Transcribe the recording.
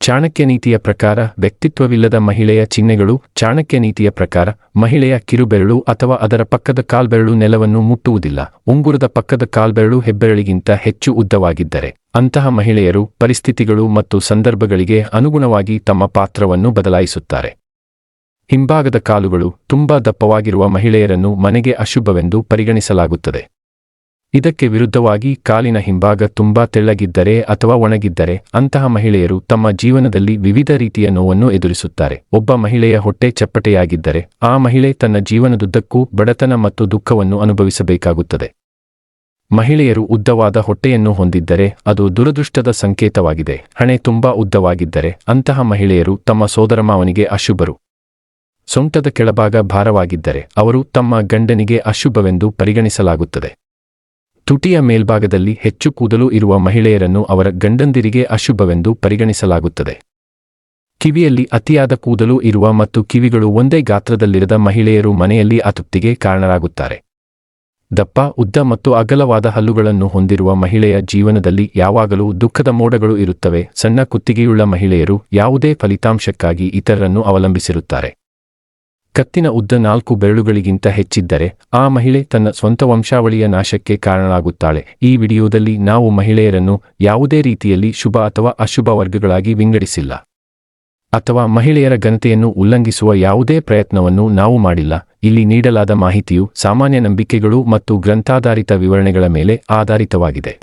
ಚಾಣಕ್ಯ ನೀತಿಯ ಪ್ರಕಾರ ವ್ಯಕ್ತಿತ್ವವಿಲ್ಲದ ಮಹಿಳೆಯ ಚಿಹ್ನೆಗಳು. ಚಾಣಕ್ಯ ನೀತಿಯ ಪ್ರಕಾರ ಮಹಿಳೆಯ ಕಿರುಬೆರಳು ಅಥವಾ ಅದರ ಪಕ್ಕದ ಕಾಲ್ಬೆರಳು ನೆಲವನ್ನು ಮುಟ್ಟುವುದಿಲ್ಲ. ಉಂಗುರದ ಪಕ್ಕದ ಕಾಲ್ಬೆರಳು ಹೆಬ್ಬೆರಳಿಗಿಂತ ಹೆಚ್ಚು ಉದ್ದವಾಗಿದ್ದರೆ ಅಂತಹ ಮಹಿಳೆಯರು ಪರಿಸ್ಥಿತಿಗಳು ಮತ್ತು ಸಂದರ್ಭಗಳಿಗೆ ಅನುಗುಣವಾಗಿ ತಮ್ಮ ಪಾತ್ರವನ್ನು ಬದಲಾಯಿಸುತ್ತಾರೆ. ಹಿಂಭಾಗದ ಕಾಲುಗಳು ತುಂಬಾ ದಪ್ಪವಾಗಿರುವ ಮಹಿಳೆಯರನ್ನು ಮನೆಗೆ ಅಶುಭವೆಂದು ಪರಿಗಣಿಸಲಾಗುತ್ತದೆ. ಇದಕ್ಕೆ ವಿರುದ್ಧವಾಗಿ ಕಾಲಿನ ಹಿಂಭಾಗ ತುಂಬಾ ತೆಳ್ಳಗಿದ್ದರೆ ಅಥವಾ ಒಣಗಿದ್ದರೆ ಅಂತಹ ಮಹಿಳೆಯರು ತಮ್ಮ ಜೀವನದಲ್ಲಿ ವಿವಿಧ ರೀತಿಯ ನೋವನ್ನು ಎದುರಿಸುತ್ತಾರೆ. ಒಬ್ಬ ಮಹಿಳೆಯ ಹೊಟ್ಟೆ ಚಪ್ಪಟೆಯಾಗಿದ್ದರೆ ಆ ಮಹಿಳೆ ತನ್ನ ಜೀವನದುದ್ದಕ್ಕೂ ಬಡತನ ಮತ್ತು ದುಃಖವನ್ನು ಅನುಭವಿಸಬೇಕಾಗುತ್ತದೆ. ಮಹಿಳೆಯರು ಉದ್ದವಾದ ಹೊಟ್ಟೆಯನ್ನು ಹೊಂದಿದ್ದರೆ ಅದು ದುರದೃಷ್ಟದ ಸಂಕೇತವಾಗಿದೆ. ಹಣೆ ತುಂಬಾ ಉದ್ದವಾಗಿದ್ದರೆ ಅಂತಹ ಮಹಿಳೆಯರು ತಮ್ಮ ಸೋದರಮಾವನಿಗೆ ಅಶುಭರು. ಸೊಂಟದ ಕೆಳಭಾಗ ಭಾರವಾಗಿದ್ದರೆ ಅವರು ತಮ್ಮ ಗಂಡನಿಗೆ ಅಶುಭವೆಂದು ಪರಿಗಣಿಸಲಾಗುತ್ತದೆ. ತುಟಿಯ ಮೇಲ್ಭಾಗದಲ್ಲಿ ಹೆಚ್ಚು ಕೂದಲು ಇರುವ ಮಹಿಳೆಯರನ್ನು ಅವರ ಗಂಡಂದಿರಿಗೆ ಅಶುಭವೆಂದು ಪರಿಗಣಿಸಲಾಗುತ್ತದೆ. ಕಿವಿಯಲ್ಲಿ ಅತಿಯಾದ ಕೂದಲು ಇರುವ ಮತ್ತು ಕಿವಿಗಳು ಒಂದೇ ಗಾತ್ರದಲ್ಲಿರದ ಮಹಿಳೆಯರು ಮನೆಯಲ್ಲಿ ಅತೃಪ್ತಿಗೆ ಕಾರಣರಾಗುತ್ತಾರೆ. ದಪ್ಪ, ಉದ್ದ ಮತ್ತು ಅಗಲವಾದ ಹಲ್ಲುಗಳನ್ನು ಹೊಂದಿರುವ ಮಹಿಳೆಯ ಜೀವನದಲ್ಲಿ ಯಾವಾಗಲೂ ದುಃಖದ ಮೋಡಗಳು ಇರುತ್ತವೆ. ಸಣ್ಣ ಕುತ್ತಿಗೆಯುಳ್ಳ ಮಹಿಳೆಯರು ಯಾವುದೇ ಫಲಿತಾಂಶಕ್ಕಾಗಿ ಇತರರನ್ನು ಅವಲಂಬಿಸಿರುತ್ತಾರೆ. ಕತ್ತಿನ ಉದ್ದ 4 ಬೆರಳುಗಳಿಗಿಂತ ಹೆಚ್ಚಿದ್ದರೆ ಆ ಮಹಿಳೆ ತನ್ನ ಸ್ವಂತ ವಂಶಾವಳಿಯ ನಾಶಕ್ಕೆ ಕಾರಣವಾಗುತ್ತಾಳೆ. ಈ ವಿಡಿಯೋದಲ್ಲಿ ನಾವು ಮಹಿಳೆಯರನ್ನು ಯಾವುದೇ ರೀತಿಯಲ್ಲಿ ಶುಭ ಅಥವಾ ಅಶುಭ ವರ್ಗಗಳಾಗಿ ವಿಂಗಡಿಸಿಲ್ಲ ಅಥವಾ ಮಹಿಳೆಯರ ಘನತೆಯನ್ನು ಉಲ್ಲಂಘಿಸುವ ಯಾವುದೇ ಪ್ರಯತ್ನವನ್ನು ನಾವು ಮಾಡಿಲ್ಲ. ಇಲ್ಲಿ ನೀಡಲಾದ ಮಾಹಿತಿಯು ಸಾಮಾನ್ಯ ನಂಬಿಕೆಗಳು ಮತ್ತು ಗ್ರಂಥಾಧಾರಿತ ವಿವರಣೆಗಳ ಮೇಲೆ ಆಧಾರಿತವಾಗಿದೆ.